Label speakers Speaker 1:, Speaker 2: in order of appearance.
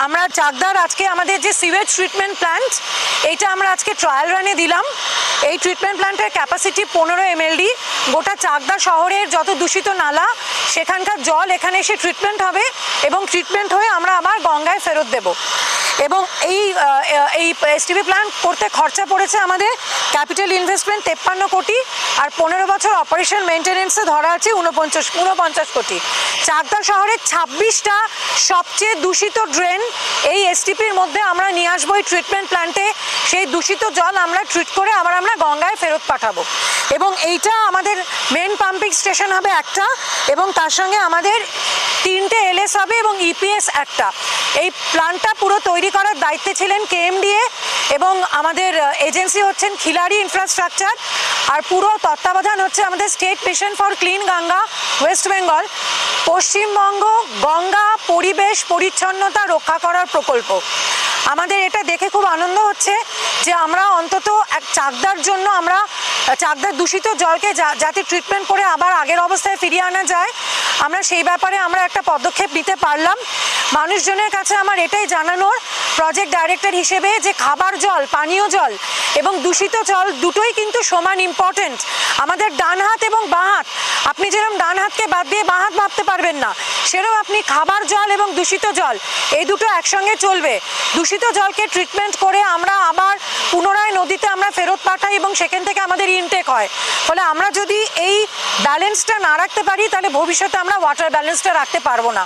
Speaker 1: আমরা চাকদার আজকে আমাদের যে সিওয়েজ ট্রিটমেন্ট প্ল্যান্ট এইটা আমরা আজকে ট্রায়াল রানে দিলাম। এই ট্রিটমেন্ট প্ল্যান্টের ক্যাপাসিটি 15 mld। গোটা চাকদা শহরের যত দূষিত নালা সেখানকার জল এখানে এসে ট্রিটমেন্ট হবে এবং ট্রিটমেন্ট হয়ে আমরা আবার গঙ্গায় ফেরত দেব। এবং এই এসটিপি প্ল্যান্ট করতে খরচা পড়েছে আমাদের ক্যাপিটাল ইনভেস্টমেন্ট 53 কোটি, আর 15 বছর অপারেশন মেনটেনেন্সে ধরা আছে 49 কোটি। চাকদা শহরের 26টা সবচেয়ে দূষিত ড্রেন এই এসটিপির মধ্যে আমরা নিয়ে আসবো এই ট্রিটমেন্ট প্ল্যান্টে। সেই দূষিত জল আমরা ট্রিট করে আবার আমরা গঙ্গায় ফেরত পাঠাবো। এবং এইটা আমাদের মেন পাম্পিং স্টেশন হবে একটা, এবং তার সঙ্গে আমাদের 3টে এলএস হবে এবং ইপিএস একটা। এই প্ল্যান্টটা পুরো তৈরি করার দায়িত্বে ছিলেন কেএমডিএ এবং আমাদের এজেন্সি হচ্ছেন খিলাড়ি ইনফ্রাস্ট্রাকচার, আর পুরো তত্ত্বাবধান হচ্ছে আমাদের state mission for clean Ganga West Bengal. Paschimbanga Ganga পরিবেশ পরিচ্ছন্নতা রক্ষা করার প্রকল্প। আমাদের এটা দেখে খুব আনন্দ হচ্ছে যে আমরা অন্তত এক চাকদার জন্য আমরা চাকদার দূষিত জলকে যাতে ট্রিটমেন্ট করে আবার আগের অবস্থায় ফিরিয়ে আনা যায়, আমরা সেই ব্যাপারে আমরা একটা পদক্ষেপ নিতে পারলাম। মানুষজনের কাছে আমার এটাই জানানোর প্রজেক্ট ডাইরেক্টর হিসেবে যে খাবার জল, পানীয় জল এবং দূষিত জল দুটোই কিন্তু সমান ইম্পর্টেন্ট। আমাদের ডান হাত এবং বাঁ হাত, আপনি যেরকম ডান হাতকে বাদ দিয়ে বাঁ হাত ভাবতে পারবেন না, সেরকম আপনি খাবার জল এবং দূষিত জল এই দুটো একসঙ্গে চলবে। দূষিত জলকে ট্রিটমেন্ট করে আমরা আবার পুনরায় নদীতে আমরা ফেরত পাঠাই এবং সেখান থেকে আমাদের ইনটেক হয়। ফলে আমরা যদি এই ব্যালেন্সটা না রাখতে পারি তাহলে ভবিষ্যতে আমরা ওয়াটার ব্যালেন্সটা রাখতে পারবো না।